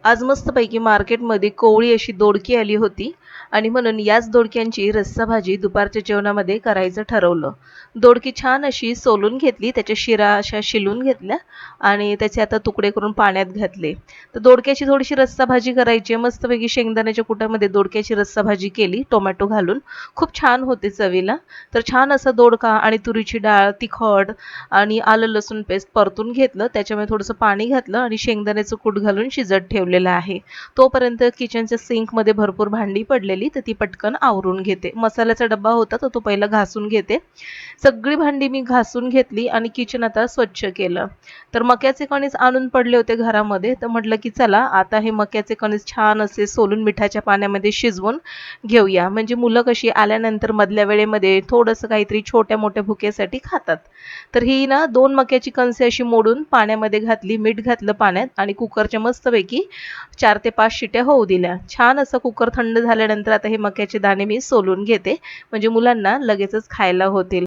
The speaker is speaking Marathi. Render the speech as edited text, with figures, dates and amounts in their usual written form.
आज मस्तपैकी मार्केटमध्ये कोवळी अशी दोडकी आली होती आणि म्हणून याच दोडक्यांची रस्सा भाजी दुपारच्या जेवणामध्ये करायचं ठरवलं. दोडकी छान अशी सोलून घेतली, त्याच्या शिरा अशा शिलून घेतल्या आणि त्याचे आता तुकडे करून पाण्यात घातले. तर दोडक्याची थोडीशी रस्सा भाजी करायची आहे. मस्तपैकी शेंगदाण्याच्या कुटामध्ये दोडक्याची रस्सा भाजी केली टोमॅटो घालून. खूप छान होते चवीला. तर छान असा दोडका आणि तुरीची डाळ, तिखट आणि आलं लसूण पेस्ट परतून घेतलं. त्याच्यामध्ये थोडंसं पाणी घातलं आणि शेंगदाण्याचं कूट घालून शिजत ठेवलेलं आहे. तोपर्यंत किचनच्या सिंकमध्ये भरपूर भांडी पडलेली, तर ती पटकन आवरून घेते. मसाल्याचा डब्बा होता तर तो पहिला घासून घेते. सगळी भांडी मी घासून घेतली आणि किचन आता स्वच्छ केलं. तर मक्याचे कणीस आणून पडले होते घरामध्ये, तर म्हटलं की चला आता हे मक्याचे कणीस छान असे सोलून मिठाच्या पाण्यामध्ये शिजवून घेऊया. म्हणजे मुलं कशी आल्यानंतर मधल्या वेळेमध्ये थोडंसं काहीतरी छोट्या मोठ्या भुकेसाठी खातात. तर ही ना 2 मक्याची कणसे अशी मोडून पाण्यामध्ये घातली, मीठ घातलं पाण्यात आणि कुकरच्या मस्तपैकी 4 ते 5 शिट्या होऊ दिल्या. छान असं कुकर थंड झाल्यानंतर आता हे मक्याचे दाणे मी सोलून घेते, म्हणजे मुलांना लगेचच खायला होतील.